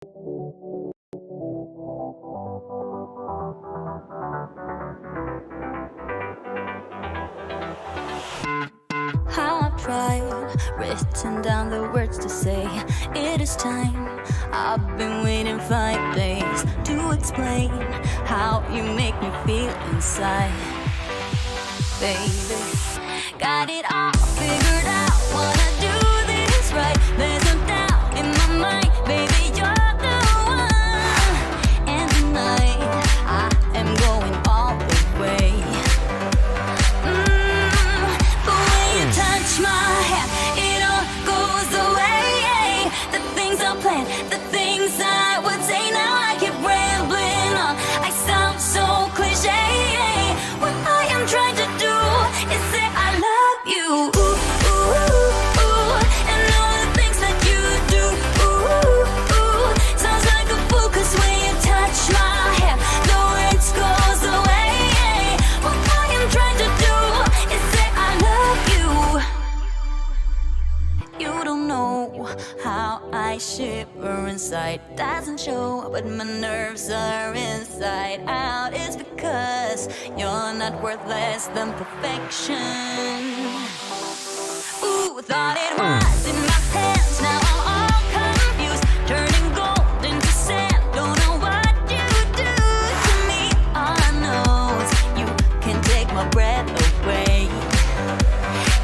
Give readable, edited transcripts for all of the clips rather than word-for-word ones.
How I've tried, written down the words to say it is time. I've been waiting 5 days to explain how you make me feel inside. Baby, got it all figured out, wanna do this right. There's no doubt in my mind, baby, you're the one. And tonight, I am going all the way. The way you touch my hand, it all goes away. The things I planned, the things I would say, now I keep rambling on. I sound so cliche. What I am trying to do is say I love you. Ooh, ooh, ooh, ooh. And all the things that you do. Ooh, ooh, ooh. Sounds like a fool, 'cause when you touch my hand, the words goes away. What I am trying to do is say I love you. You don't know how I shiver inside. Doesn't show, but my nerves are inside out. It's because you're not worth less than perfection. Ooh, thought it was in my hands, now I'm all confused. Turning gold into sand, don't know what you do to me. All I know is you can take my breath away.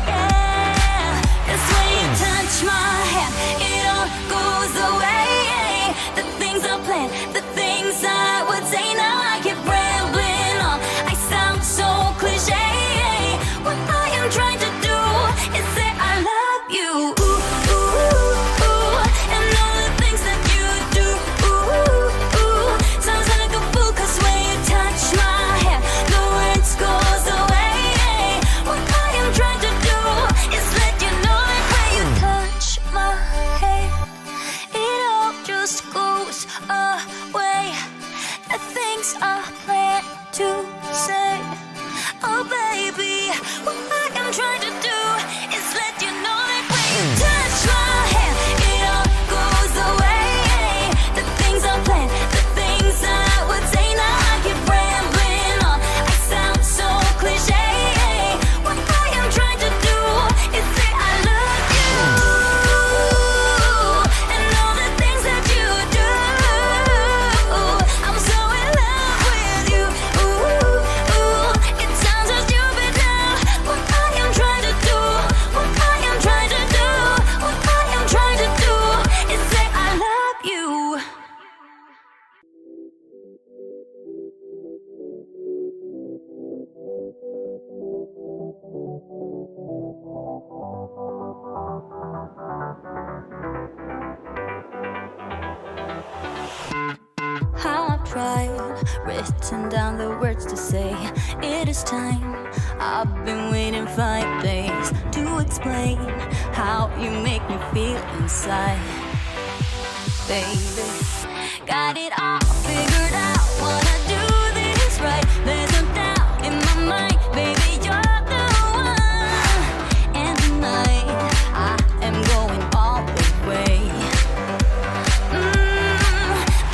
Yeah, 'cause when you touch my hand, it all goes away. The things I planned, the things I would say, now I keep rambling on. I sound so cliche. What I am trying to do is say I love you. Ooh, ooh, ooh. And all the things that you do. Ooh, ooh. Sounds like a fool, 'cause when you touch my hand, the words goes away. What I am trying to do is let you know that when you touch my hand, it all just goes away. The things I plan to say, oh baby, what I am trying to do is let you know that when you touch my hand, it all goes away. The things I plan, the things I would say, now I keep rambling on. I sound so cliche. What I am trying to do is say I love you. And all the things that you do. I'm so in love with you. Ooh, ooh. It sounds so stupid now. What I am trying to do, what I am trying to do, what I am trying to do is say I love you. How I've tried, written down the words to say it is time. I've been waiting 5 days to explain how you make me feel inside. Baby, got it all figured out, wanna do this right. There's no doubt in my mind, baby, you're the one. And tonight, I am going all the way.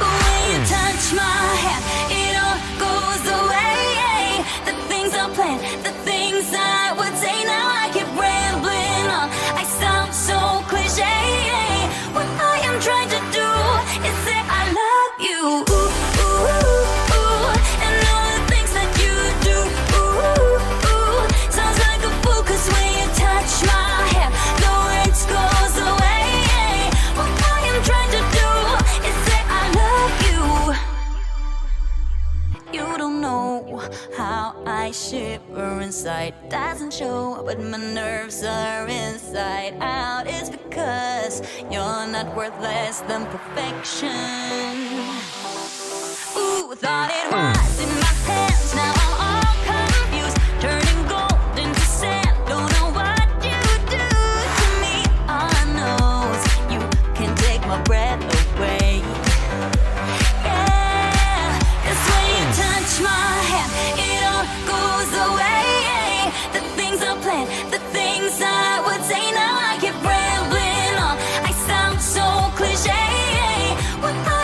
The way you touch my hand, it all goes away. The things I planned, the things I would say, now I keep rambling on. I sound so cliche. What I am trying to do is say I love you. Ooh, ooh, ooh. And all the things that you do. Ooh, ooh. Sounds like a fool, 'cause when you touch my hand, the words goes away. What I am trying to do is say I love you. You don't know how I shiver inside. Doesn't show, but my nerves are inside out. It's because you're not worth less than perfection. Ooh, thought it was in my hands, now I'm all confused. Turning gold into sand, don't know what you do to me. All I know is you can take my breath away. Yeah, 'cause when you touch my hand, it all goes away. The things I planned, the things I would say, now I keep rambling on. I sound so cliche. What I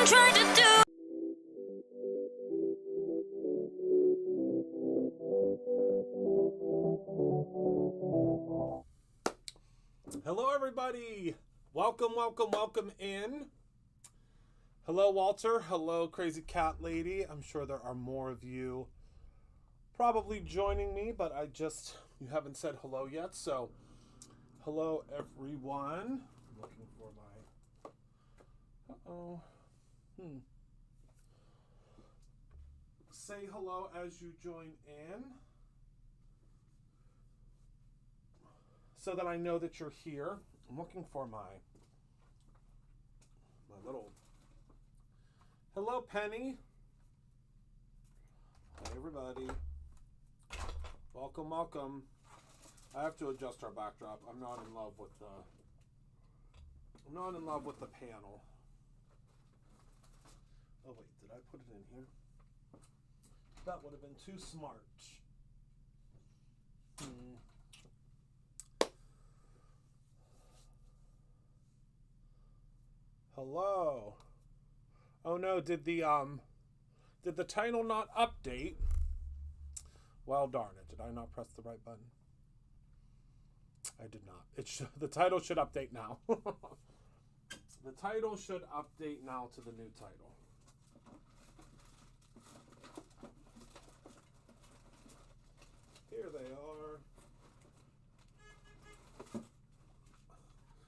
trying to do. Hello, everybody. Welcome, welcome, welcome in. Hello, Walter. Hello, Crazy Cat Lady. I'm sure there are more of you probably joining me, but you haven't said hello yet. So, hello, everyone. I'm looking for my... Say hello as you join in, so that I know that you're here. I'm looking for my little... Hello, Penny. Hi, everybody. Welcome, welcome. I have to adjust our backdrop. I'm not in love with the panel. Oh wait, did I put it in here? That would have been too smart. Hello. Oh no, did the title not update? Well, darn it. Did I not press the right button? I did not. The title should update now. The title should update now to the new title. Here they are.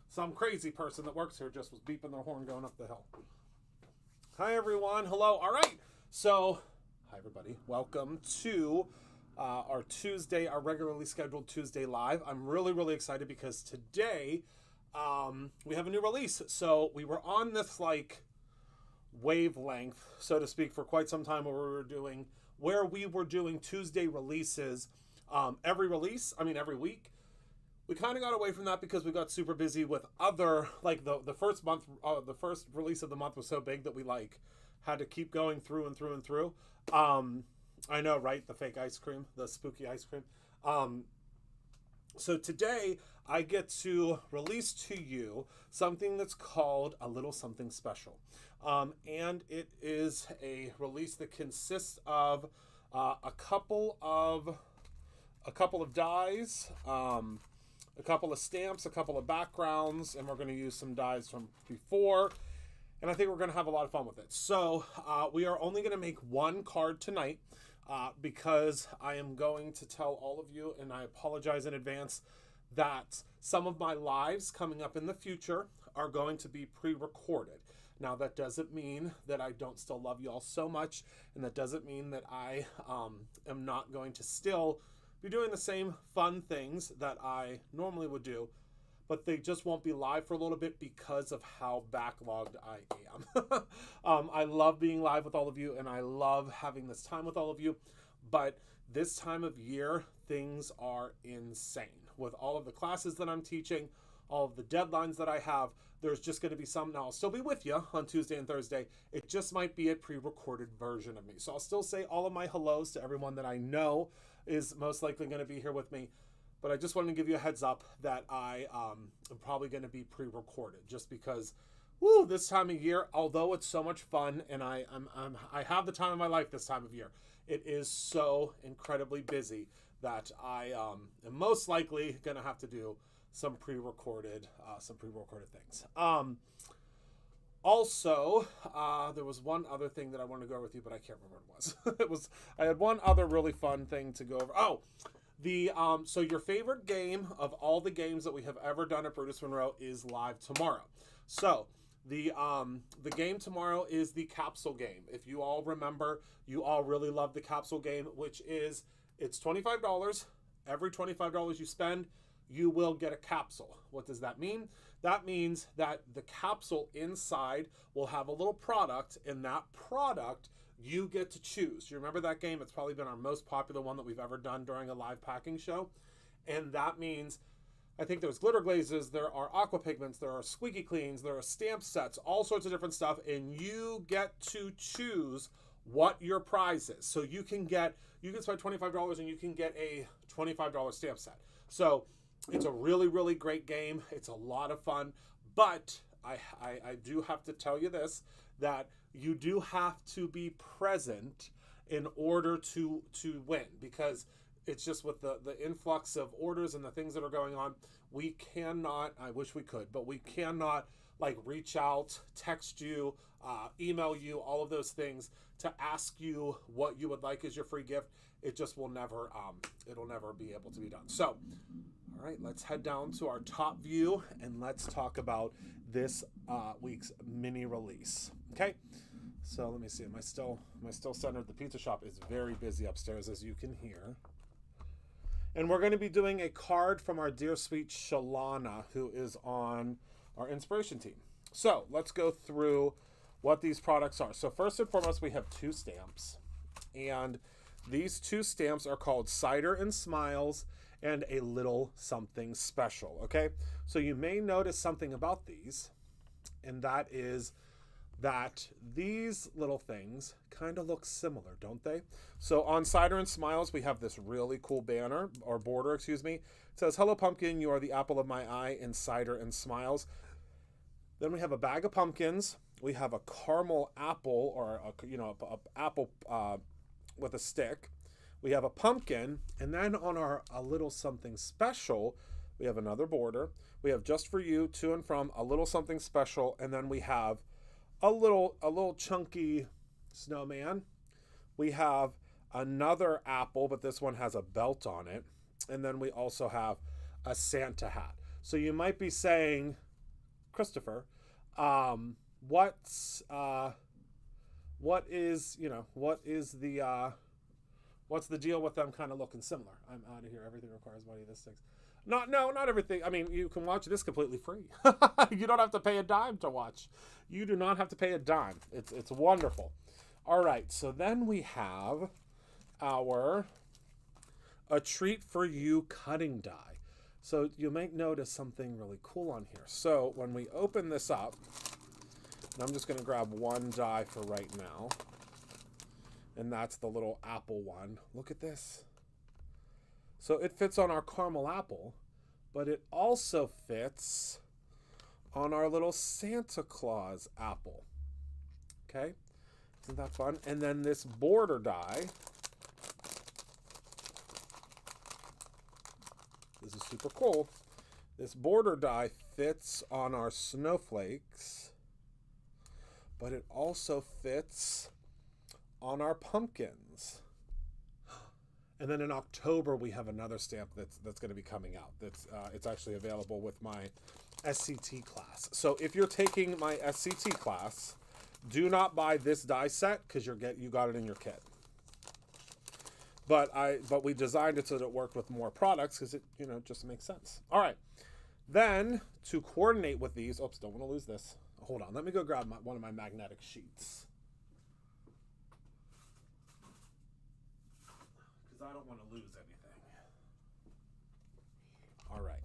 Some crazy person that works here just was beeping their horn going up the hill. Hi, everyone. Hello. All right. So, hi, everybody. Welcome to our Tuesday, our regularly scheduled Tuesday live. I'm really, really excited because today we have a new release. So we were on this wavelength, so to speak, for quite some time where we were doing Tuesday releases every week. We kind of got away from that because we got super busy with other, the first month, the first release of the month was so big that we had to keep going through and through and through. I know, right? The fake ice cream, the spooky ice cream. So today I get to release to you something that's called A Little Something Special. And it is a release that consists of a couple of dies, a couple of stamps, a couple of backgrounds, and we're going to use some dies from before. And I think we're going to have a lot of fun with it. So we are only going to make one card tonight because I am going to tell all of you, and I apologize in advance, that some of my lives coming up in the future are going to be pre-recorded. Now, that doesn't mean that I don't still love you all so much, and that doesn't mean that I am not going to still be doing the same fun things that I normally would do, but they just won't be live for a little bit because of how backlogged I am. I love being live with all of you, and I love having this time with all of you, but this time of year, things are insane. With all of the classes that I'm teaching, all of the deadlines that I have, there's just going to be some. Now, I'll still be with you on Tuesday and Thursday. It just might be a pre-recorded version of me. So I'll still say all of my hellos to everyone that I know is most likely going to be here with me. But I just wanted to give you a heads up that I am probably going to be pre-recorded just because, this time of year, although it's so much fun and I have the time of my life this time of year, it is so incredibly busy that I am most likely going to have to do some pre-recorded things. Also, there was one other thing that I wanted to go over with you, but I can't remember what it was. I had one other really fun thing to go over. Oh, so your favorite game of all the games that we have ever done at Brutus Monroe is live tomorrow. So the game tomorrow is the capsule game. If you all remember, you all really love the capsule game, which is, it's $25. Every $25 you spend, you will get a capsule. What does that mean? That means that the capsule inside will have a little product, and that product you get to choose. You remember that game? It's probably been our most popular one that we've ever done during a live packing show. And that means, I think there's glitter glazes, there are aqua pigments, there are squeaky cleans, there are stamp sets, all sorts of different stuff, and you get to choose what your prize is. So you can spend $25 and you can get a $25 stamp set. So it's a really, really great game. It's a lot of fun, but I do have to tell you this, that you do have to be present in order to win, because it's just with the influx of orders and the things that are going on, we cannot, I wish we could, but we cannot like reach out, text you, email you, all of those things to ask you what you would like as your free gift. It just will never, it'll never be able to be done. So, all right, let's head down to our top view and let's talk about this week's mini release. Okay, so let me see. Am I still centered? The pizza shop is very busy upstairs, as you can hear. And we're going to be doing a card from our dear sweet Shalana, who is on our inspiration team. So let's go through what these products are. So first and foremost, we have 2 stamps. And these 2 stamps are called Cider and Smiles and A Little Something Special. Okay, so you may notice something about these, and that is that these little things kind of look similar, don't they? So on Cider and Smiles, we have this really cool banner, or border, excuse me. It says, "Hello pumpkin, you are the apple of my eye," in Cider and Smiles. Then we have a bag of pumpkins. We have a caramel apple, or a apple with a stick. We have a pumpkin, and then on our A Little Something Special, we have another border. We have Just For You, To and From, A Little Something Special, and then we have a little chunky snowman. We have another apple, but this one has a belt on it. And then we also have a Santa hat. So you might be saying, Christopher, what's the deal with them kind of looking similar? I'm out of here. Everything requires money. This thing's not everything. I mean, you can watch this completely free. You don't have to pay a dime to watch. You do not have to pay a dime. It's wonderful. All right, so then we have our A Treat For You cutting die. So you might notice something really cool on here. So when we open this up, and I'm just going to grab one die for right now, and that's the little apple one. Look at this. So it fits on our caramel apple, but it also fits on our little Santa Claus apple. Okay, isn't that fun? And then this border die. This is super cool. This border die fits on our snowflakes, but it also fits on our pumpkins. And then in October, we have another stamp that's going to be coming out. It's actually available with my SCT class. So if you're taking my SCT class, do not buy this die set because you got it in your kit. But we designed it so that it worked with more products because it just makes sense. All right. Then to coordinate with these, oops, don't want to lose this. Hold on, let me go grab one of my magnetic sheets. I don't want to lose anything. All right.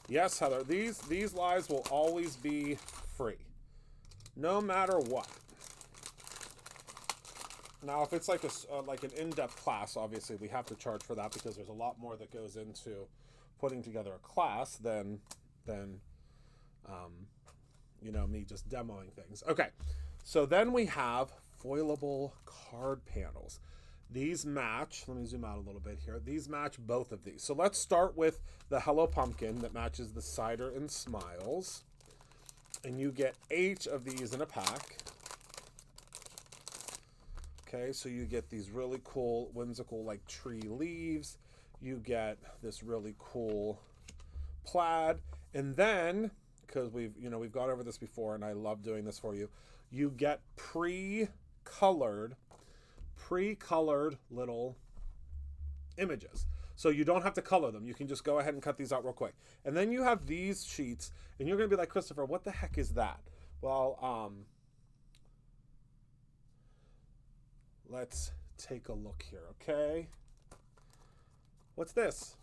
Yes, Heather, these lives will always be free, no matter what. Now, if it's like an in-depth class, obviously we have to charge for that because there's a lot more that goes into putting together a class than me just demoing things. Okay, so then we have foilable card panels. These match, let me zoom out a little bit here. These match both of these. So let's start with the Hello Pumpkin that matches the Cider and Smiles. And you get 8 of these in a pack. Okay, so you get these really cool, whimsical, like tree leaves. You get this really cool plaid. And then, because we've gone over this before and I love doing this for you, you get pre-colored little images. So you don't have to color them. You can just go ahead and cut these out real quick. And then you have these sheets, and you're going to be like, Christopher, what the heck is that? Well, let's take a look here, okay? What's this?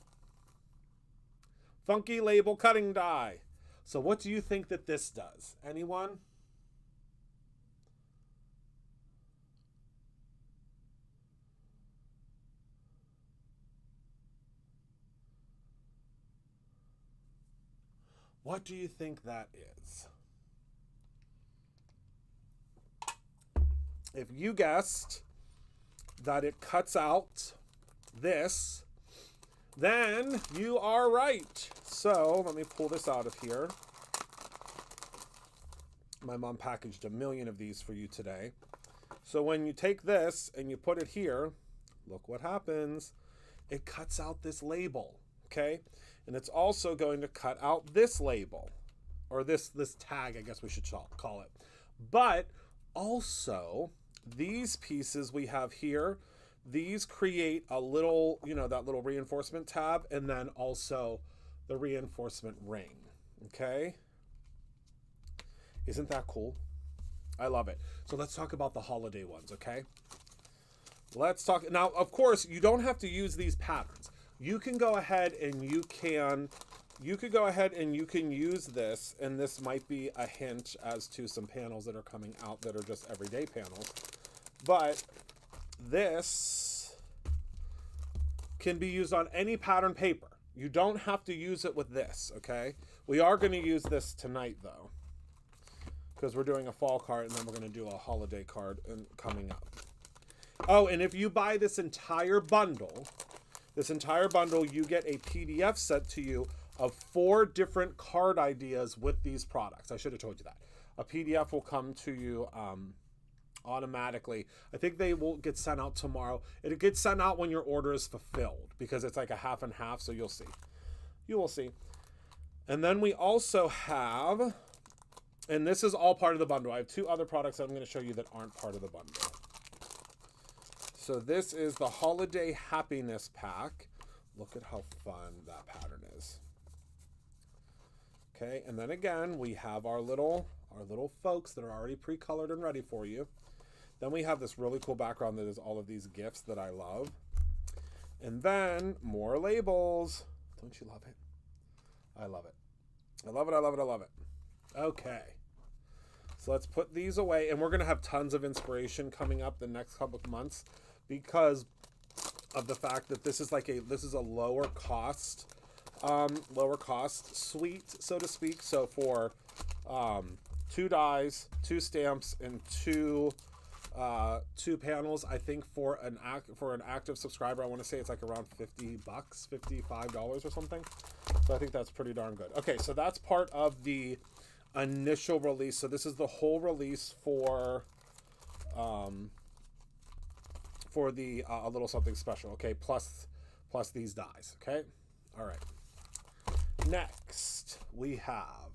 Funky label cutting die. So what do you think that this does? Anyone? What do you think that is? If you guessed that it cuts out this, then you are right. So let me pull this out of here. My mom packaged a million of these for you today. So when you take this and you put it here, look what happens. It cuts out this label, okay? And it's also going to cut out this label, or this tag, I guess we should call it. But also, these pieces we have here, these create a little, that little reinforcement tab, and then also the reinforcement ring, okay? Isn't that cool? I love it. So let's talk about the holiday ones, okay? Let's talk. Now, of course, you don't have to use these patterns. You can go ahead and you can use this, and this might be a hint as to some panels that are coming out that are just everyday panels. But this can be used on any pattern paper. You don't have to use it with this, okay? We are going to use this tonight, though, because we're doing a fall card, and then we're going to do a holiday card coming up. Oh, and if you buy this entire bundle, you get a PDF sent to you of 4 different card ideas with these products. I should have told you that. A PDF will come to you automatically. I think they will get sent out tomorrow. It gets sent out when your order is fulfilled, because it's like a half and half, so you'll see. You will see. And then we also have, and this is all part of the bundle. I have 2 other products that I'm going to show you that aren't part of the bundle. So this is the Holiday Happiness Pack. Look at how fun that pattern is. Okay, and then again, we have our little folks that are already pre-colored and ready for you. Then we have this really cool background that is all of these gifts that I love. And then more labels. Don't you love it? I love it. I love it, I love it, I love it. Okay. So let's put these away, and we're going to have tons of inspiration coming up the next couple of months, because of the fact that this is a lower cost suite, so to speak. So for 2 dies, 2 stamps, and 2 panels, I think for an active subscriber, I want to say it's like around $50, $55 or something. So I think that's pretty darn good. Okay, so that's part of the initial release. So this is the whole release for the a little something special, okay, plus these dies, okay? All right. Next, we have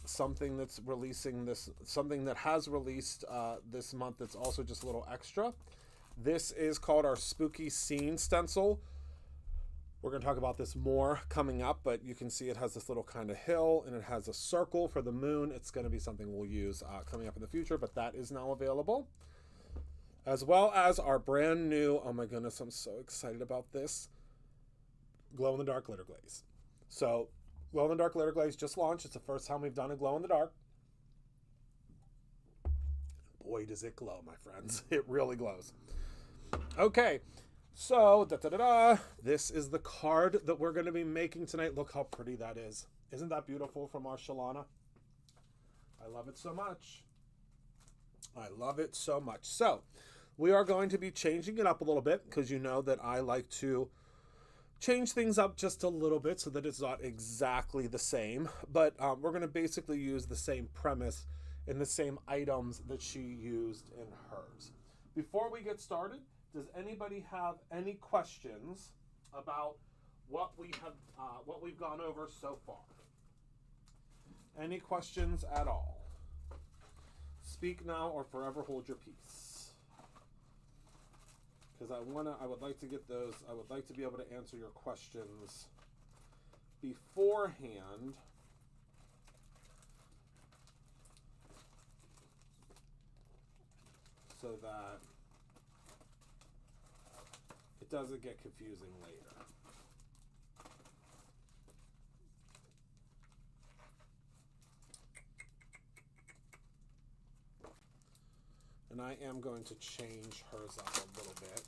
something that's releasing something that has released this month that's also just a little extra. This is called our Spooky Scene stencil. We're going to talk about this more coming up, but you can see it has this little kind of hill, and it has a circle for the moon. It's going to be something we'll use coming up in the future, but that is now available. As well as our brand new, oh my goodness, I'm so excited about this, glow-in-the-dark glitter glaze. So glow-in-the-dark glitter glaze just launched. It's the first time we've done a glow-in-the-dark. Boy, does it glow, my friends. It really glows. Okay, so this is the card that we're going to be making tonight. Look how pretty that is. Isn't that beautiful from our Shalana? I love it so much. I love it so much. So we are going to be changing it up a little bit, because you know that I like to change things up just a little bit so that it's not exactly the same. But we're going to basically use the same premise and the same items that she used in hers. Before we get started, does anybody have any questions about what we've gone over so far? Any questions at all? Speak now or forever hold your peace. Because I would like to get those. I would like to be able to answer your questions beforehand, so that it doesn't get confusing later. And I am going to change hers up a little bit.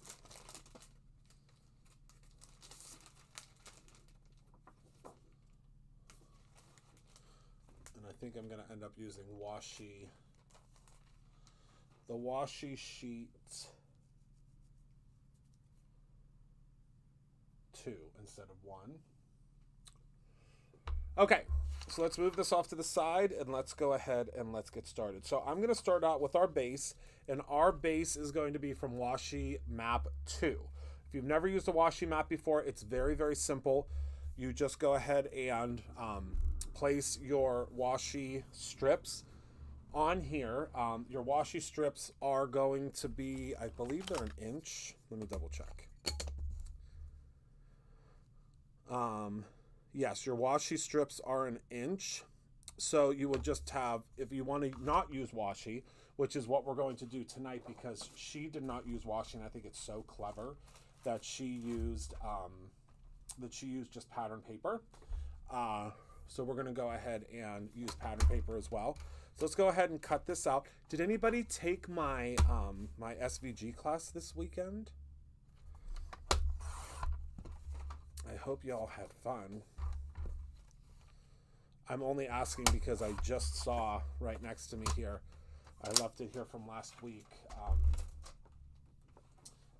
think I'm going to end up using the washi sheet 2 instead of 1. Okay, so let's move this off to the side and let's go ahead and let's get started. So I'm going to start out with our base, and our base is going to be from Washi Map 2. If you've never used a washi map before, it's very, very simple. You just go ahead and place your washi strips on here. Your washi strips are going to be, I believe they're an inch. Let me double check. Yes, your washi strips are an inch. So you would just have, if you want to not use washi, which is what we're going to do tonight, because she did not use washi, and I think it's so clever that she used just pattern paper. So we're going to go ahead and use pattern paper as well. So let's go ahead and cut this out. Did anybody take my my SVG class this weekend? I hope y'all had fun. I'm only asking because I just saw right next to me here, I left it here from last week.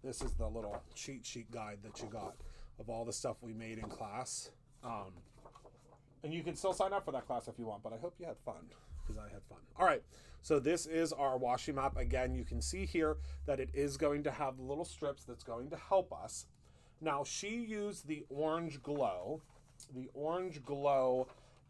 This is the little cheat sheet guide that you got of all the stuff we made in class. And you can still sign up for that class if you want, but I hope you had fun, because I had fun. All right, so this is our washi map. Again, you can see here that it is going to have the little strips that's going to help us. Now, she used the Orange Glow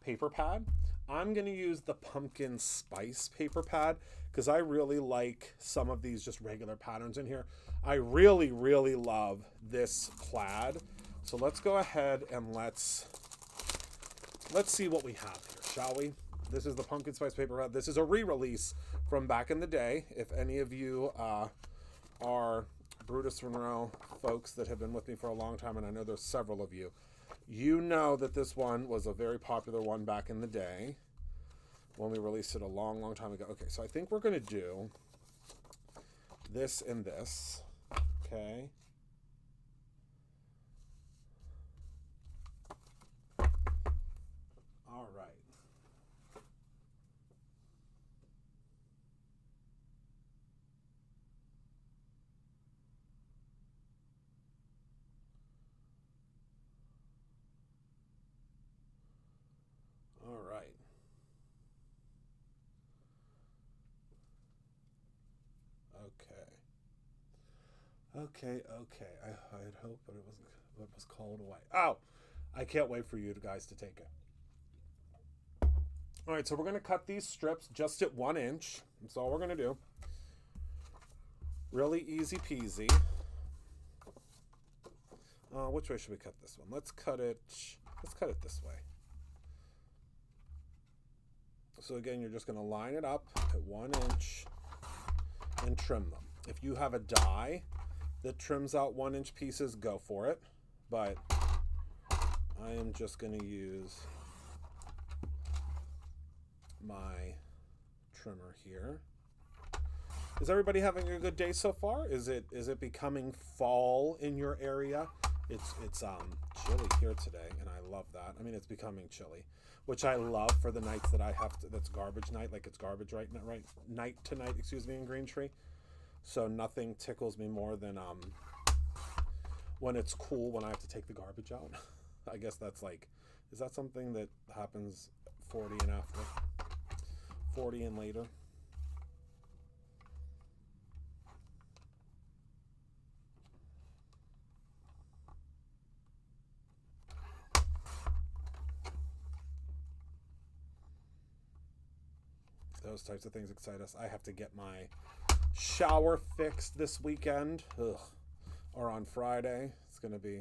paper pad. I'm going to use the Pumpkin Spice paper pad because I really like some of these just regular patterns in here. I really, really love this plaid. So let's go ahead and let's see what we have here, shall we? This is the Pumpkin Spice paper pad. This is a re-release from back in the day. If any of you are Brutus Monroe folks that have been with me for a long time, and I know there's several of you, you know that this one was a very popular one back in the day when we released it a long, long time ago. Okay, so I think we're going to do this and this, okay? All right. All right. Okay. I'd hope that it was called away. Oh, I can't wait for you guys to take it. All right, so we're going to cut these strips just at 1 inch. That's all we're going to do. Really easy peasy. Which way should we cut this one? Let's cut it this way. So again, you're just going to line it up at 1 inch and trim them. If you have a die that trims out 1 inch pieces, go for it. But I am just going to use my trimmer here. Is everybody having a good day so far? Is it becoming fall in your area? It's chilly here today, and I love that. I mean, it's becoming chilly, which I love for the nights that I have to. That's garbage night, like it's garbage night tonight. Excuse me, in Green Tree. So nothing tickles me more than when it's cool when I have to take the garbage out. I guess that's like, is that something that happens 40 and after, 40 and later? Those types of things excite us. I have to get my shower fixed this weekend, or on Friday. It's going to be,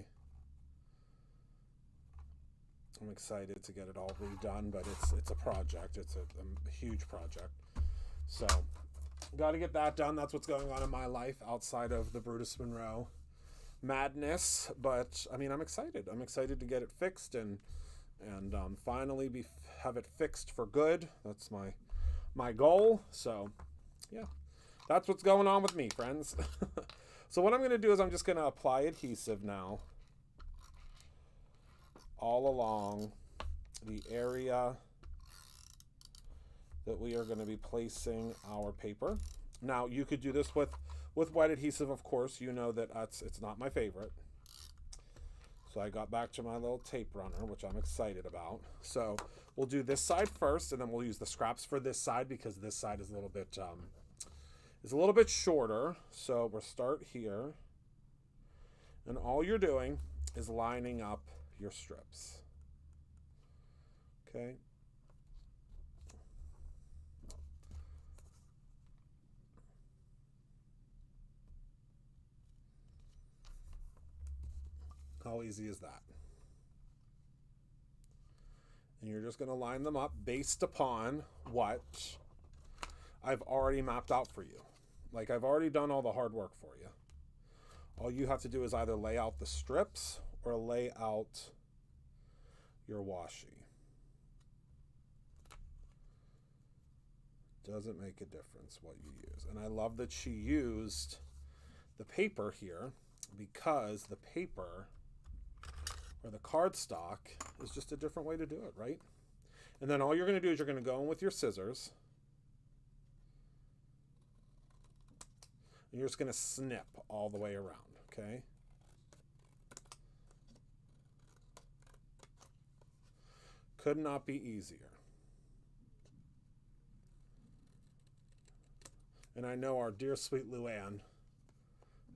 I'm excited to get it all redone, but it's a project. It's a huge project. So, got to get that done. That's what's going on in my life outside of the Brutus Monroe madness. But, I mean, I'm excited. I'm excited to get it fixed and finally have it fixed for good. That's my goal. So, yeah, that's what's going on with me, friends. So what I'm going to do is I'm just going to apply adhesive now all along the area that we are going to be placing our paper. Now, you could do this with white adhesive, of course. You know that it's not my favorite. So I got back to my little tape runner, which I'm excited about. So we'll do this side first, and then we'll use the scraps for this side because this side is a little bit shorter. So we'll start here, and all you're doing is lining up your strips. Okay. How easy is that? And you're just going to line them up based upon what I've already mapped out for you. Like, I've already done all the hard work for you. All you have to do is either lay out the strips or lay out your washi. Doesn't make a difference what you use. And I love that she used the paper here because the paper or the cardstock is just a different way to do it, right? And then all you're going to do is you're going to go in with your scissors. And you're just going to snip all the way around, okay? Could not be easier. And I know our dear sweet Luann,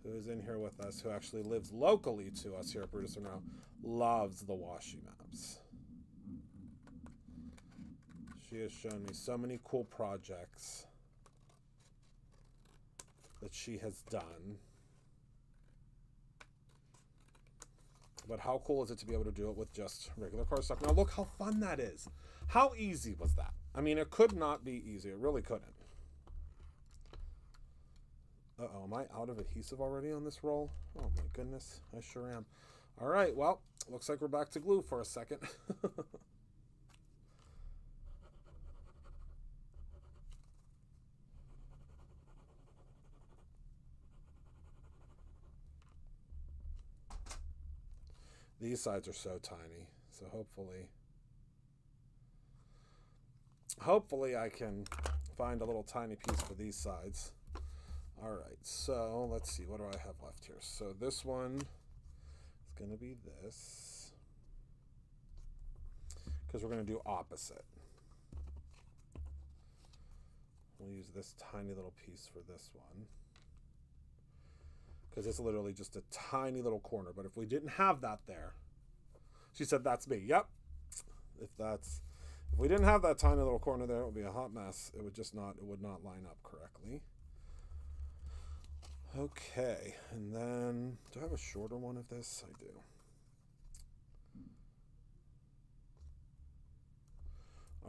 who is in here with us, who actually lives locally to us here at Brutus Monroe, loves the washi maps. She has shown me so many cool projects that she has done. But how cool is it to be able to do it with just regular cardstock? Now look how fun that is. How easy was that? I mean, it could not be easy. It really couldn't. Uh-oh, am I out of adhesive already on this roll? Oh my goodness, I sure am. All right, well, looks like we're back to glue for a second. These sides are so tiny, so hopefully I can find a little tiny piece for these sides. All right, so let's see, what do I have left here? So this one is going to be this, because we're going to do opposite. We'll use this tiny little piece for this one, because it's literally just a tiny little corner. But if we didn't have that there, she said, that's me. Yep. If we didn't have that tiny little corner there, it would be a hot mess. It would not line up correctly. Okay, and then, do I have a shorter one of this? I do.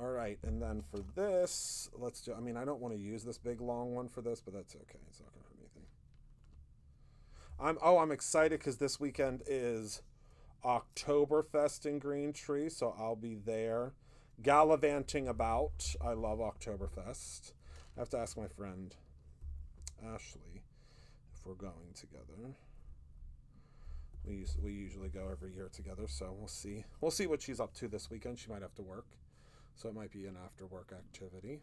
All right, and then for this, let's do, I mean, I don't want to use this big long one for this, but that's okay. It's not going to hurt anything. I'm excited because this weekend is Oktoberfest in Green Tree, so I'll be there gallivanting about. I love Oktoberfest. I have to ask my friend Ashley if we're going together. We usually go every year together, so we'll see. We'll see what she's up to this weekend. She might have to work, so it might be an after-work activity.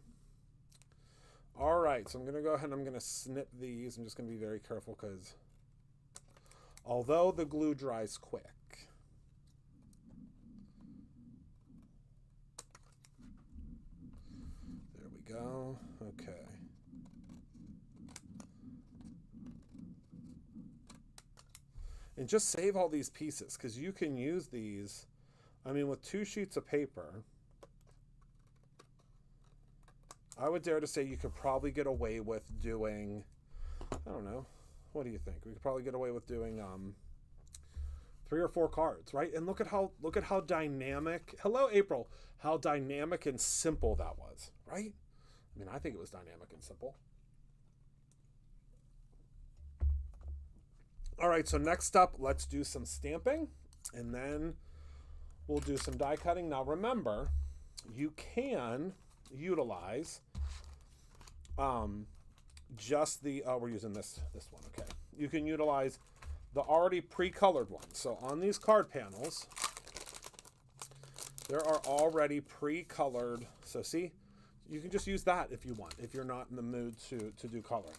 All right, so I'm going to go ahead and I'm going to snip these. I'm just going to be very careful because although the glue dries quick, there we go. Okay. And just save all these pieces because you can use these. I mean, with 2 sheets of paper, I would dare to say you could probably get away with doing, I don't know, what do you think? We could probably get away with doing 3 or 4 cards, right? And look at how dynamic. Hello, April. How dynamic and simple that was, right? I mean, I think it was dynamic and simple. All right, so next up, let's do some stamping, and then we'll do some die cutting. Now, remember, you can utilize just the, we're using this one, okay. You can utilize the already pre-colored ones. So on these card panels, there are already pre-colored, so see, you can just use that if you want, if you're not in the mood to do coloring.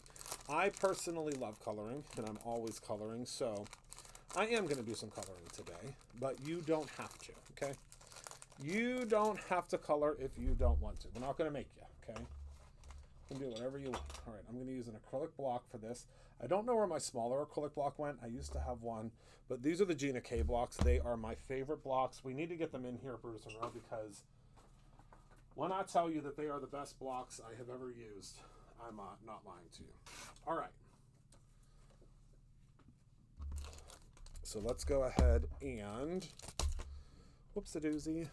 I personally love coloring, and I'm always coloring, so I am going to do some coloring today, but you don't have to, okay? You don't have to color if you don't want to. We're not going to make you, okay? You can do whatever you want. All right, I'm going to use an acrylic block for this. I don't know where my smaller acrylic block went. I used to have one, but these are the Gina K blocks. They are my favorite blocks. We need to get them in here, Bruce and Roe, because when I tell you that they are the best blocks I have ever used, I'm not lying to you. All right. So let's go ahead and, whoops-a-doozy,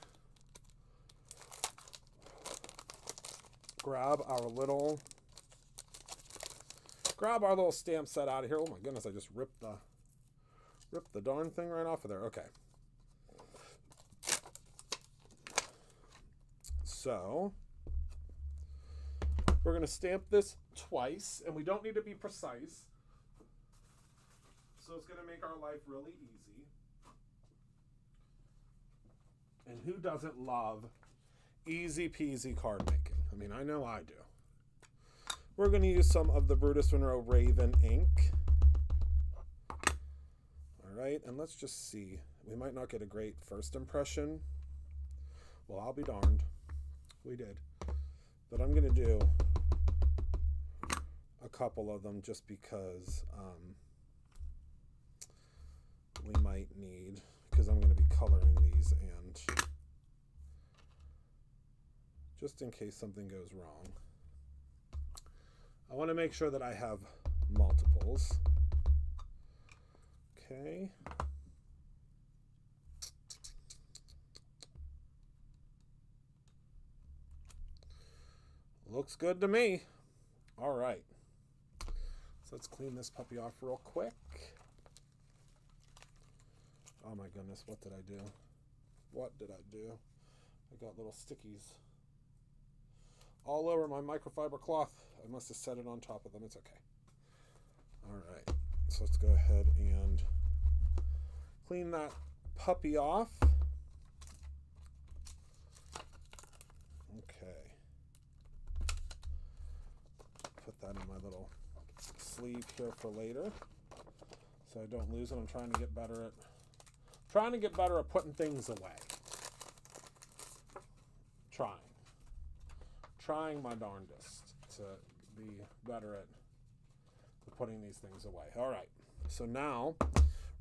grab our little stamp set out of here. Oh my goodness, I just ripped the darn thing right off of there. Okay. So we're going to stamp this twice, and we don't need to be precise. So it's going to make our life really easy. And who doesn't love easy peasy card making? I mean, I know I do. We're going to use some of the Brutus Monroe Raven ink. All right, and let's just see. We might not get a great first impression. Well, I'll be darned. We did. But I'm going to do a couple of them just because we might need, because I'm going to be coloring these, and just in case something goes wrong, I want to make sure that I have multiples. Okay. Looks good to me. All right. So let's clean this puppy off real quick. Oh my goodness, what did I do? What did I do? I got little stickies all over my microfiber cloth. I must have set it on top of them. It's okay. All right. So let's go ahead and clean that puppy off. Okay. Put that in my little sleeve here for later so I don't lose it. I'm trying to get better at putting things away. Trying my darndest to be better at putting these things away. All right. So now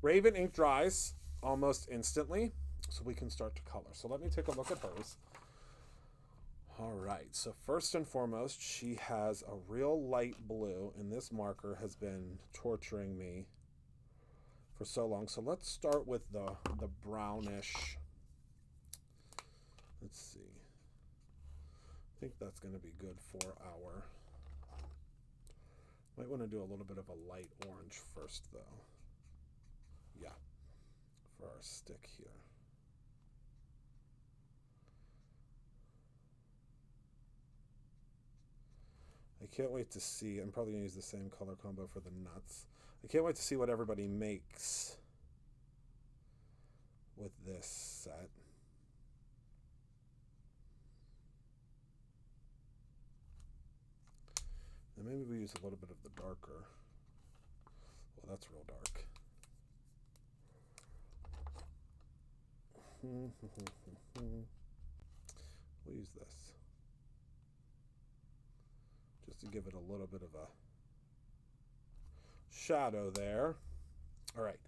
Raven ink dries almost instantly, so we can start to color. So let me take a look at hers. All right. So first and foremost, she has a real light blue, and this marker has been torturing me for so long. So let's start with the brownish. Let's see. I think that's going to be good for our, might want to do a little bit of a light orange first though. Yeah, for our stick here. I can't wait to see, I'm probably going to use the same color combo for the nuts. I can't wait to see what everybody makes with this set. And maybe we use a little bit of the darker. Well, that's real dark. We'll use this just to give it a little bit of a shadow there. All right,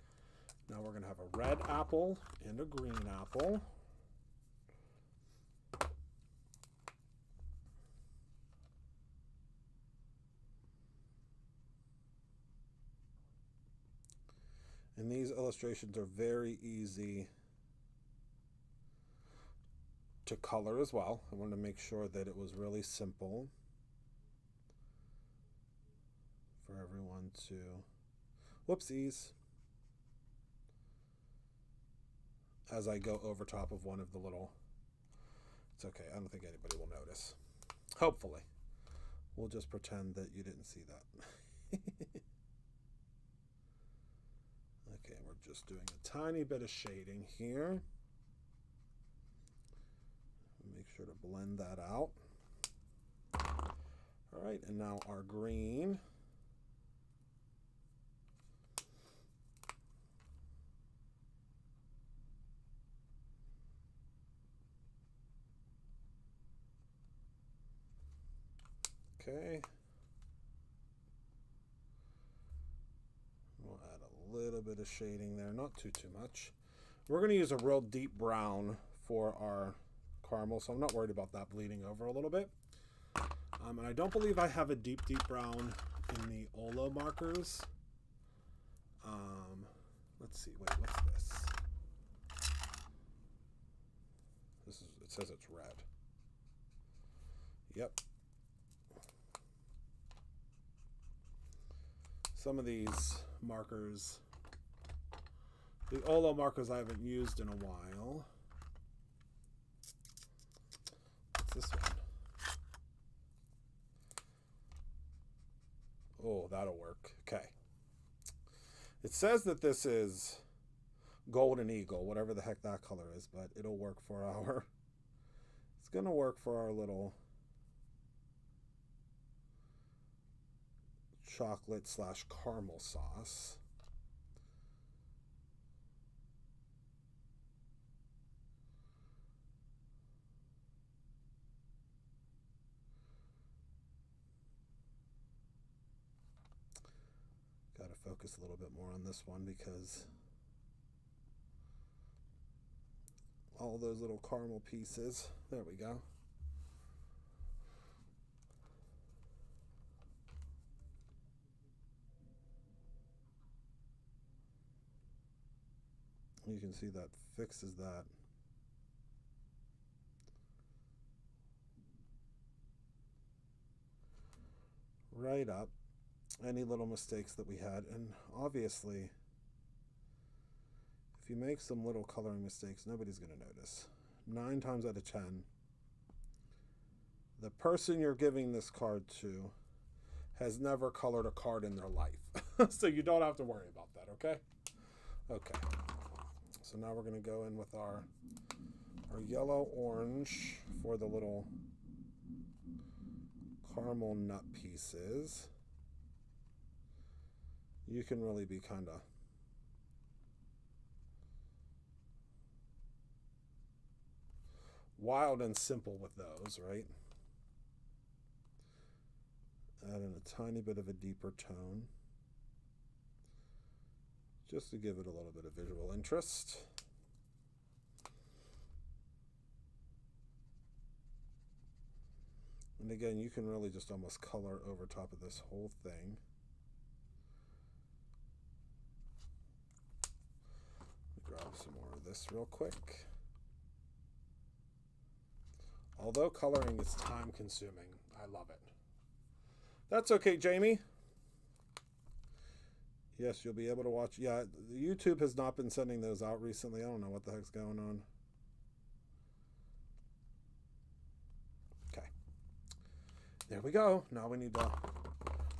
now we're going to have a red apple and a green apple. And these illustrations are very easy to color as well. I wanted to make sure that it was really simple for everyone to, whoopsies, as I go over top of one of the little, it's okay, I don't think anybody will notice. Hopefully. We'll just pretend that you didn't see that. Okay, we're just doing a tiny bit of shading here. Make sure to blend that out. All right, and now our green. Okay. We'll add a little bit of shading there, not too much. We're going to use a real deep brown for our caramel, so I'm not worried about that bleeding over a little bit. And I don't believe I have a deep brown in the Olo markers. Let's see, wait, what's this? It says it's red. Yep. Some of these markers, the Olo markers I haven't used in a while. What's this one? Oh, that'll work. Okay. It says that this is Golden Eagle, whatever the heck that color is, but it'll work for our, it's going to work for our little chocolate / caramel sauce. Got to focus a little bit more on this one because all those little caramel pieces. There we go. You can see that fixes that. Right up any little mistakes that we had. And obviously, if you make some little coloring mistakes, nobody's going to notice. 9 times out of 10, the person you're giving this card to has never colored a card in their life. So you don't have to worry about that, okay? Okay. So now we're going to go in with our yellow orange for the little caramel nut pieces. You can really be kind of wild and simple with those, right? Add in a tiny bit of a deeper tone, just to give it a little bit of visual interest. And again, you can really just almost color over top of this whole thing. Grab some more of this real quick. Although coloring is time consuming, I love it. That's okay, Jamie. Yes, you'll be able to watch. Yeah, YouTube has not been sending those out recently. I don't know what the heck's going on. Okay. There we go. Now we need to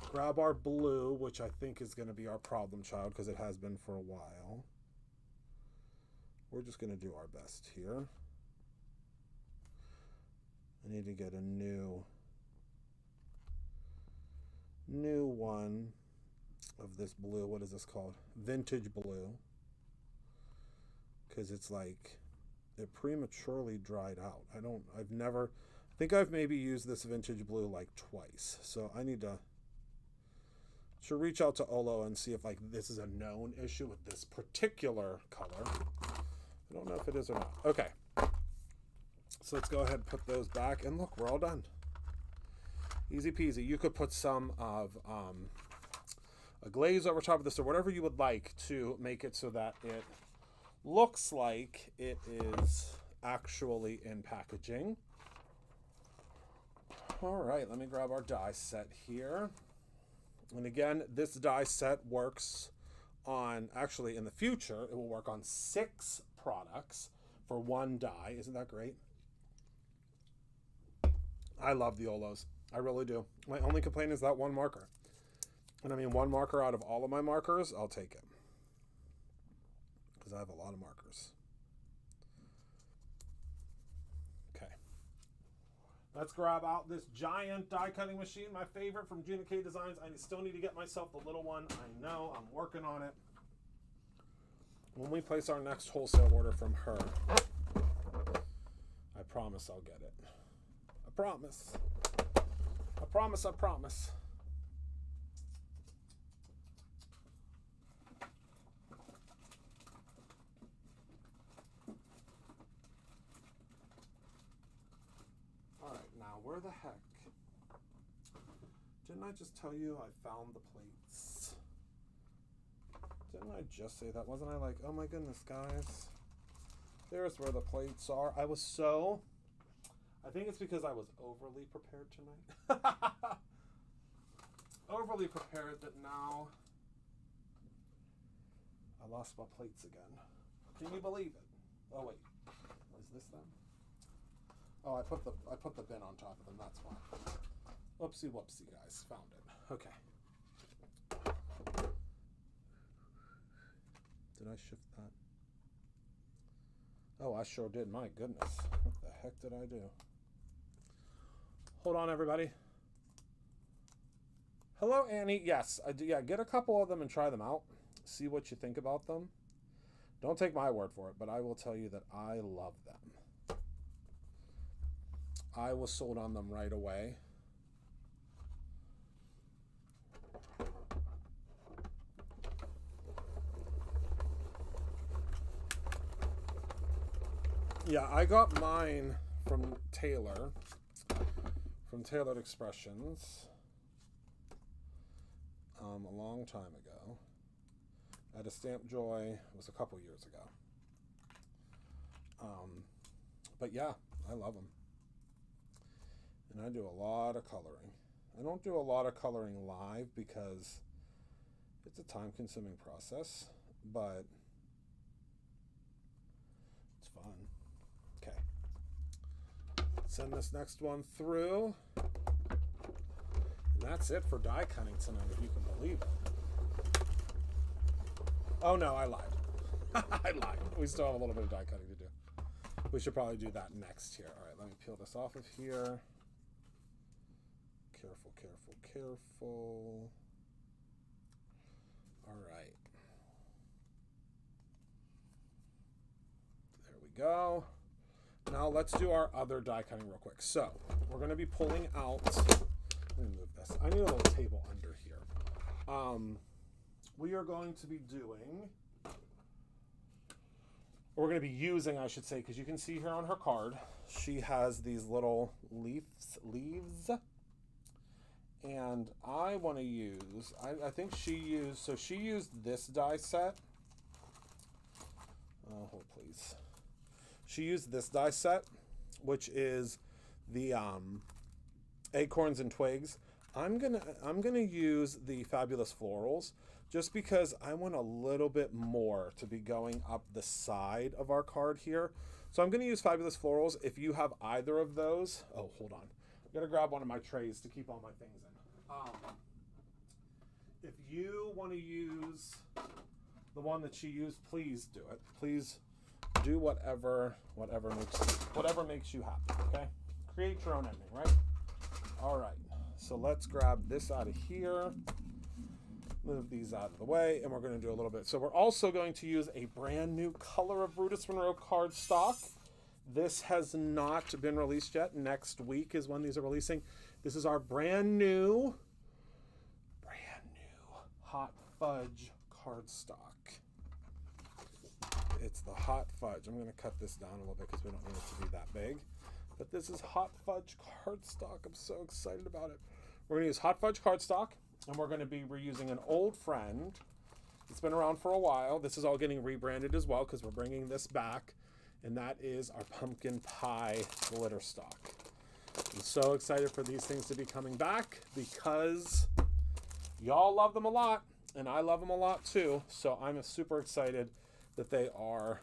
grab our blue, which I think is going to be our problem child because it has been for a while. We're just going to do our best here. I need to get a new one of this blue. What is this called? Vintage blue. Because it's like it prematurely dried out. I think I've maybe used this vintage blue like twice. So I need to reach out to Olo and see if like this is a known issue with this particular color. I don't know if it is or not. Okay. So let's go ahead and put those back. And look, we're all done. Easy peasy. You could put some of a glaze over top of this or whatever you would like to make it so that it looks like it is actually in packaging. All right, let me grab our die set here. And again, this die set works on, actually in the future, it will work on 6 products for 1 die. Isn't that great? I love the Olos. I really do. My only complaint is that 1 marker. And I mean 1 marker out of all of my markers, I'll take it. Because I have a lot of markers. Okay. Let's grab out this giant die cutting machine, my favorite from Gina K Designs. I still need to get myself the little one. I know, I'm working on it. When we place our next wholesale order from her, I promise I'll get it. I promise. I promise, I promise. Where the heck? Didn't I just tell you I found the plates? Didn't I just say that? Wasn't I like, oh my goodness, guys? There's where the plates are. I think it's because I was overly prepared tonight. Overly prepared that now I lost my plates again. Can you believe it? Oh wait, is this them? Oh, I put the bin on top of them, that's why. Whoopsie whoopsie, guys. Found it. Okay. Did I shift that? Oh, I sure did. My goodness. What the heck did I do? Hold on, everybody. Hello, Annie. Yes, I do. Yeah, get a couple of them and try them out. See what you think about them. Don't take my word for it, but I will tell you that I love them. I was sold on them right away. Yeah, I got mine from Taylor, from Tailored Expressions, a long time ago. At a Stamp Joy, it was a couple years ago. But yeah, I love them. And I do a lot of coloring. I don't do a lot of coloring live because it's a time-consuming process, but it's fun. Okay. Send this next one through. And that's it for die cutting tonight, if you can believe it. Oh no, I lied. I lied. We still have a little bit of die cutting to do. We should probably do that next here. All right, let me peel this off of here. Careful, careful, careful. All right. There we go. Now let's do our other die cutting real quick. So we're going to be pulling out. Let me move this. I need a little table under here. We are going to be doing. We're going to be using, I should say, because you can see here on her card, she has these little leaves. And I want to use, I think she used this die set. Oh, hold please. She used this die set, which is the acorns and twigs. I'm gonna use the Fabulous Florals just because I want a little bit more to be going up the side of our card here. So I'm gonna use Fabulous Florals. If you have either of those, oh, hold on. I'm gonna grab one of my trays to keep all my things in. If you want to use the one that she used, please do it. Please do whatever makes you happy. Okay, create your own ending, right? All right. So let's grab this out of here. Move these out of the way, and we're going to do a little bit. So we're also going to use a brand new color of Brutus Monroe cardstock. This has not been released yet. Next week is when these are releasing. This is our brand new Hot Fudge cardstock. It's the Hot Fudge. I'm going to cut this down a little bit because we don't need it to be that big. But this is Hot Fudge cardstock. I'm so excited about it. We're going to use Hot Fudge cardstock, and we're going to be reusing an old friend. It's been around for a while. This is all getting rebranded as well because we're bringing this back, and that is our Pumpkin Pie glitter stock. I'm so excited for these things to be coming back because y'all love them a lot, and I love them a lot too. So I'm super excited that they are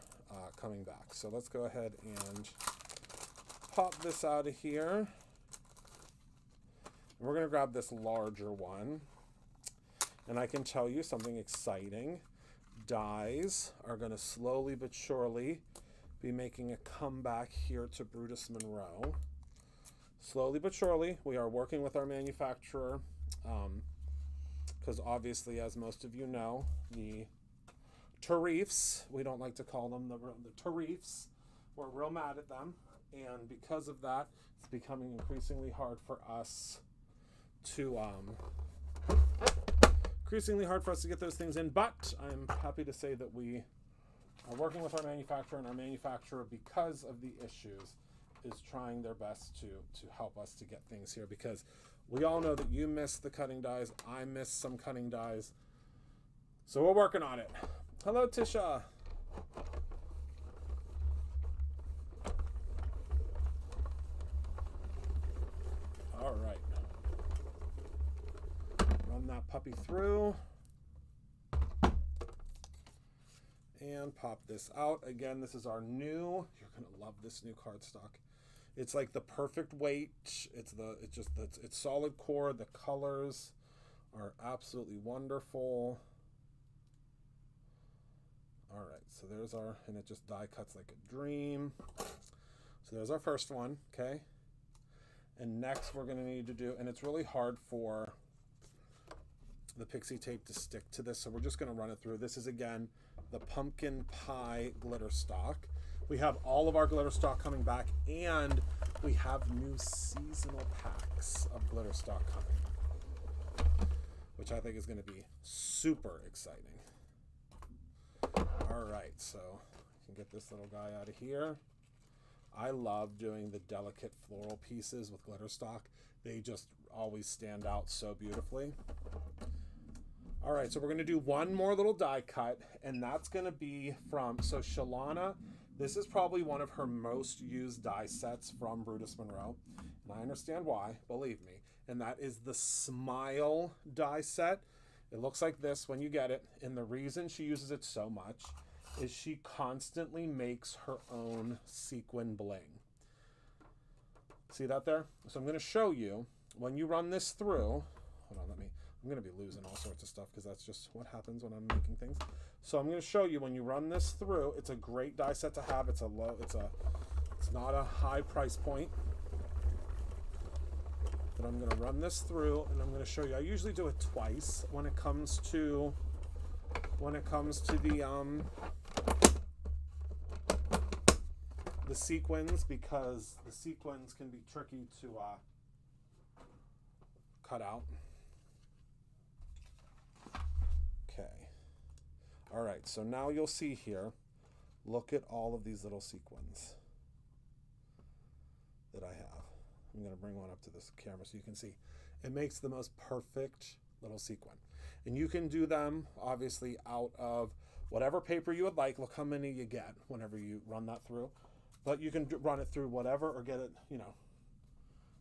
coming back. So let's go ahead and pop this out of here. And we're going to grab this larger one. And I can tell you something exciting. Dies are going to slowly but surely be making a comeback here to Brutus Monroe. slowly but surely, we are working with our manufacturer, because obviously, as most of you know, the tariffs, we don't like to call them the tariffs, we're real mad at them, and because of that, it's becoming increasingly hard for us to get those things in. But I'm happy to say that we are working with our manufacturer, and our manufacturer, because of the issues, is trying their best to help us to get things here, because we all know that you miss the cutting dies, I miss some cutting dies, so we're working on it. Hello, Tisha. All right. Run that puppy through. And pop this out. Again, this is our new, you're going to love this new cardstock. It's like the perfect weight. It's solid core. The colors are absolutely wonderful. All right, so there's our, and it just die cuts like a dream. So there's our first one, okay? And next we're gonna need to do, and it's really hard for the pixie tape to stick to this, so we're just gonna run it through. This is, again, the pumpkin pie glitter stock. We have all of our glitter stock coming back, and we have new seasonal packs of glitter stock coming, which I think is gonna be super exciting. All right, so you can get this little guy out of here. I love doing the delicate floral pieces with glitter stock. They just always stand out so beautifully. All right, so we're gonna do one more little die cut, and that's gonna be from, so Shalana, this is probably one of her most used die sets from Brutus Monroe, and I understand why, believe me, and that is the Smile die set. It looks like this when you get it, and the reason she uses it so much is she constantly makes her own sequin bling. See that there? So I'm going to show you, when you run this through, hold on, I'm going to be losing all sorts of stuff because that's just what happens when I'm making things. So I'm going to show you when you run this through, it's a great die set to have. It's not a high price point. But I'm going to run this through, and I'm going to show you. I usually do it twice when it comes to the sequins, because the sequins can be tricky to cut out. Okay. All right, so now you'll see here, look at all of these little sequins that I have. I'm going to bring one up to this camera so you can see. It makes the most perfect little sequin. And you can do them, obviously, out of whatever paper you would like. Look how many you get whenever you run that through. But you can run it through whatever, or get it,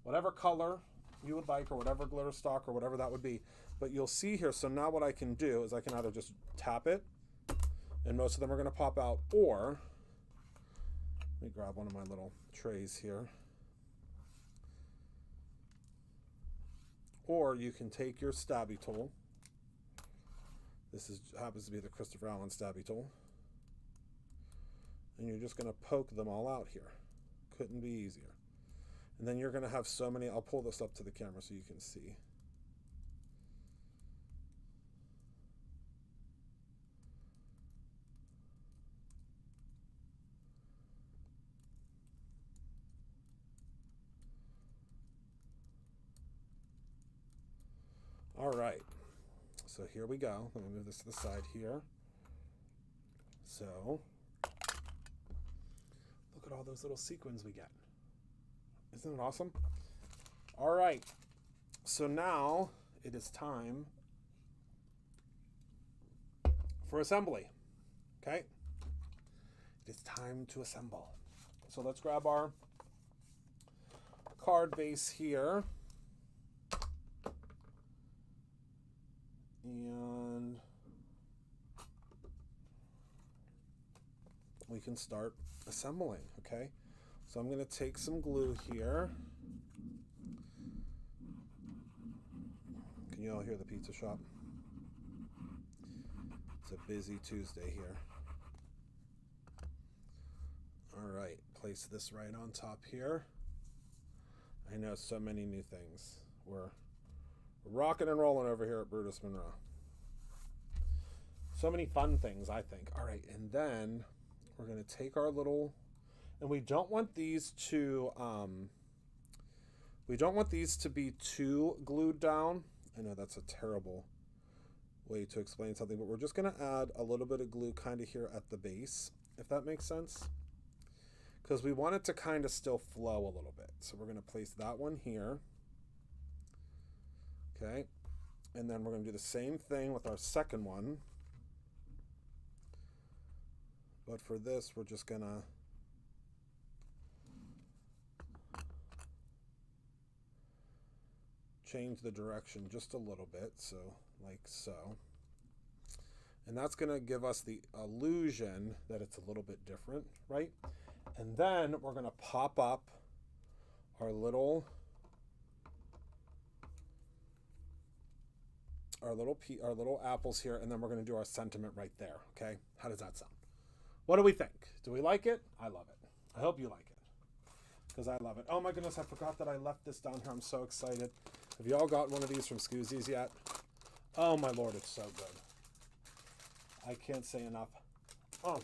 whatever color you would like, or whatever glitter stock, or whatever that would be. But you'll see here, so now what I can do is I can either just tap it, and most of them are going to pop out, or, let me grab one of my little trays here. Or you can take your stabby tool. This happens to be the Christopher Allen stabby tool. And you're just going to poke them all out here. Couldn't be easier. And then you're going to have so many. I'll pull this up to the camera so you can see. All right, so here we go. Let me move this to the side here. So, look at all those little sequins we get. Isn't it awesome? All right, so now it is time for assembly, okay? It is time to assemble. So let's grab our card base here. And we can start assembling, okay? So I'm going to take some glue here. Can you all hear the pizza shop? It's a busy Tuesday here. All right, place this right on top here. I know so many new things. We're rocking and rolling over here at Brutus Monroe. So many fun things, I think. All right, and then we're going to take our little, and we don't want these to be too glued down. I know that's a terrible way to explain something, but we're just going to add a little bit of glue kind of here at the base, if that makes sense, because we want it to kind of still flow a little bit. So we're going to place that one here. Okay, and then we're going to do the same thing with our second one. But for this, we're just going to change the direction just a little bit, so like so. And that's going to give us the illusion that it's a little bit different, right? And then we're going to pop up our little apples here, and then we're going to do our sentiment right there, okay? How does that sound? What do we think? Do we like it? I love it. I hope you like it, because I love it. Oh my goodness, I forgot that I left this down here. I'm so excited. Have you all got one of these from Scoozy's yet? Oh my Lord, it's so good. I can't say enough. Oh,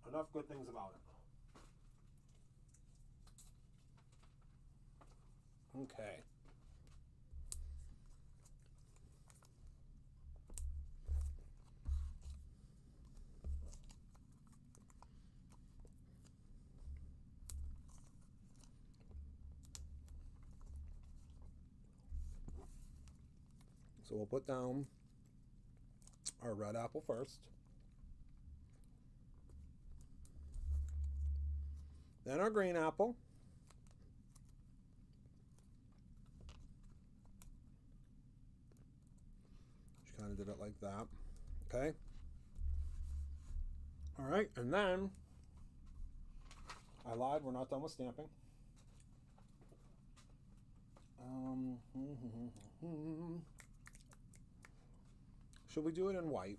enough good things about it. Okay. So we'll put down our red apple first. Then our green apple. Just kind of did it like that. Okay. All right, and then I lied, we're not done with stamping. Should we do it in white?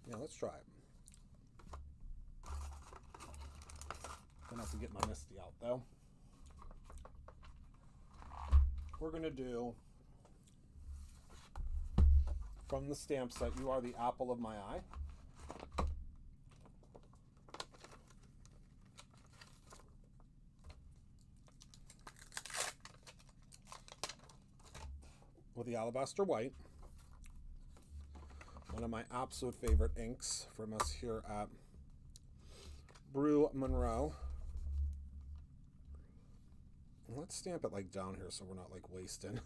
Yeah, let's try it. Gonna have to get my Misty out though. We're gonna do, from the stamp set, "You are the apple of my eye." With the Alabaster White, one of my absolute favorite inks from us here at Brew Monroe. Let's stamp it like down here so we're not like wasting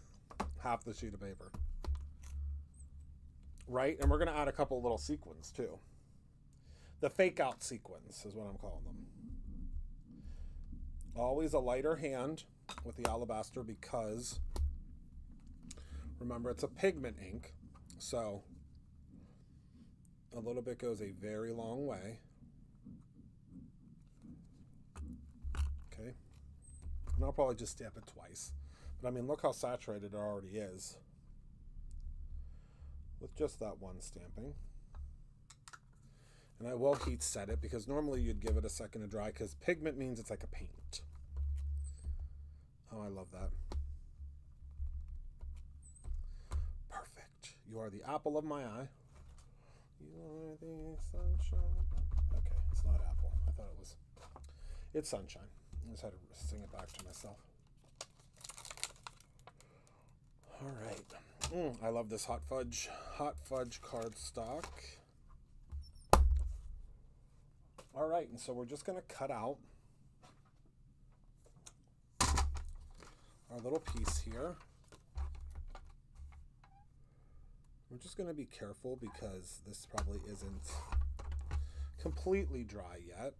half the sheet of paper. Right, and we're gonna add a couple little sequins too. The fake out sequins is what I'm calling them. Always a lighter hand with the Alabaster, because remember, it's a pigment ink, so a little bit goes a very long way. Okay, and I'll probably just stamp it twice. But I mean, look how saturated it already is with just that one stamping. And I will heat set it, because normally you'd give it a second to dry, because pigment means it's like a paint. Oh, I love that. You are the apple of my eye. You are the sunshine. Okay, it's not apple. I thought it was. It's sunshine. I just had to sing it back to myself. All right. I love this hot fudge cardstock. All right, and so we're just going to cut out our little piece here. We're just going to be careful, because this probably isn't completely dry yet.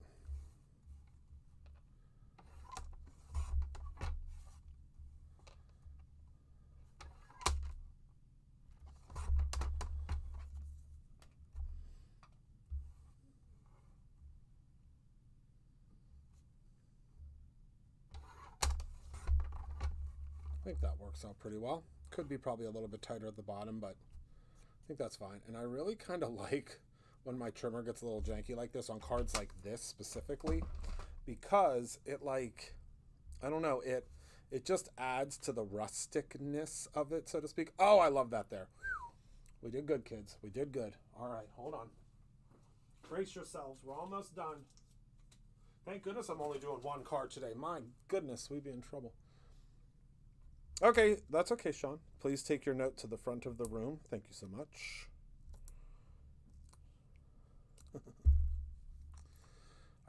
I think that works out pretty well. Could be probably a little bit tighter at the bottom, but I think that's fine. And I really kind of like when my trimmer gets a little janky like this on cards like this specifically, because it, like, I don't know, it just adds to the rusticness of it, so to speak. Oh, I love that there. We did good, kids. We did good. All right, hold on. Brace yourselves. We're almost done. Thank goodness I'm only doing one card today. My goodness, we'd be in trouble. Okay, that's okay, Sean. Please take your note to the front of the room. Thank you so much.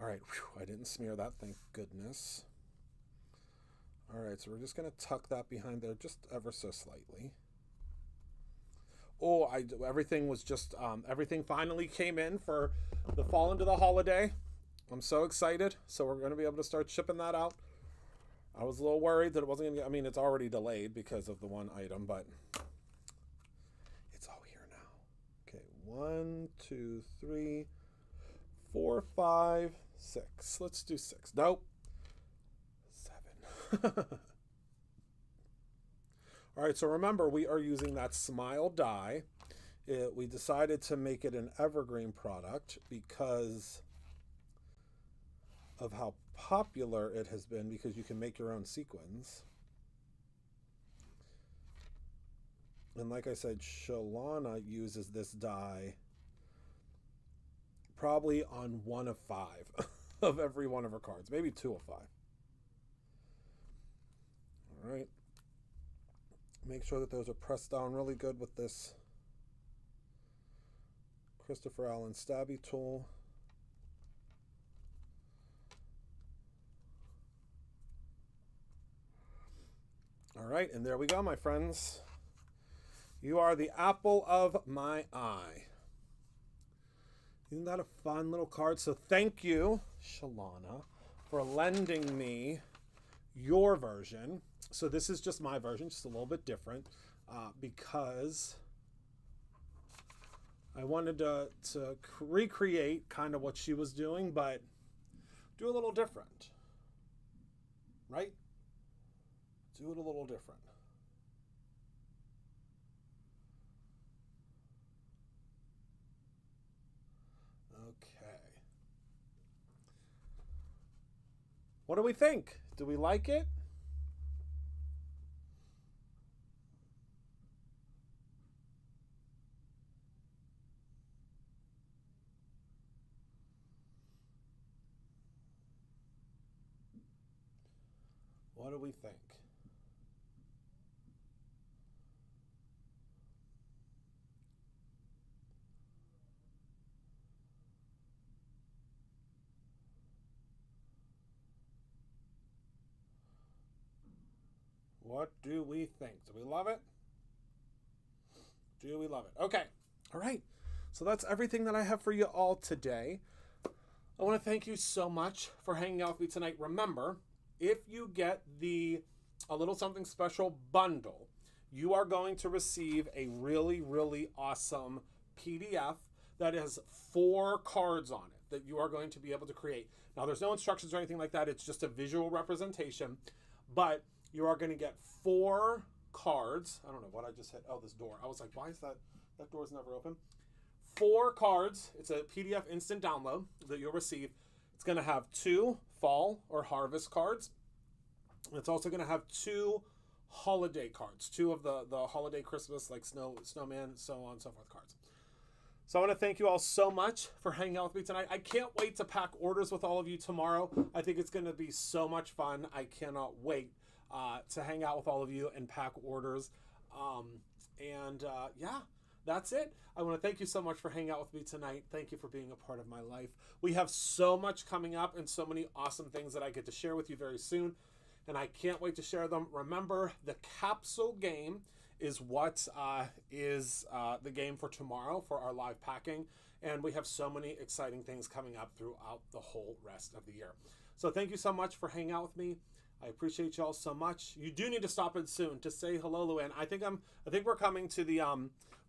All right, whew, I didn't smear that, thank goodness. All right, so we're just going to tuck that behind there just ever so slightly. Oh, everything was just, everything finally came in for the fall into the holiday. I'm so excited. So we're going to be able to start shipping that out. I was a little worried that it wasn't going to get, I mean, it's already delayed because of the one item, but it's all here now. Okay, 1, 2, 3, 4, 5, 6. Let's do 6. Nope. 7. All right, so remember, we are using that Smile die. We decided to make it an evergreen product because of how popular it has been, because you can make your own sequins. And like I said, Shalana uses this die probably on 1 of 5 of every one of her cards, maybe 2 of 5. All right. Make sure that those are pressed down really good with this Christopher Allen stabby tool. All right, and there we go, my friends. You are the apple of my eye. Isn't that a fun little card? So thank you, Shalana, for lending me your version. So this is just my version, just a little bit different, because I wanted to recreate kind of what she was doing, but do a little different, right? Do it a little different. Okay. What do we think? Do we like it? What do we think? What do we think? Do we love it? Do we love it? Okay. All right. So that's everything that I have for you all today. I want to thank you so much for hanging out with me tonight. Remember, if you get the A Little Something Special bundle, you are going to receive a really, really awesome PDF that has 4 cards on it that you are going to be able to create. Now, there's no instructions or anything like that. It's just a visual representation, but you are going to get 4 cards. I don't know what I just hit. Oh, this door. I was like, why is that door's never open? 4 cards. It's a PDF instant download that you'll receive. It's going to have 2 fall or harvest cards. It's also going to have 2 holiday cards, 2 of the holiday Christmas, like snowman, so on and so forth cards. So I want to thank you all so much for hanging out with me tonight. I can't wait to pack orders with all of you tomorrow. I think it's going to be so much fun. I cannot wait to hang out with all of you and pack orders. Yeah, that's it. I want to thank you so much for hanging out with me tonight. Thank you for being a part of my life. We have so much coming up and so many awesome things that I get to share with you very soon, and I can't wait to share them. Remember, the capsule game is what is the game for tomorrow for our live packing, and we have so many exciting things coming up throughout the whole rest of the year. So thank you so much for hanging out with me. I appreciate y'all so much. You do need to stop in soon to say hello, Luann. I think we're coming to the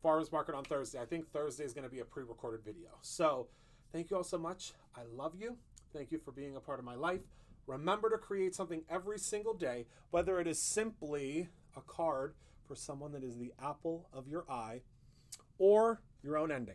farmers market on Thursday. I think Thursday is going to be a pre-recorded video. So thank you all so much. I love you. Thank you for being a part of my life. Remember to create something every single day, whether it is simply a card for someone that is the apple of your eye or your own ending.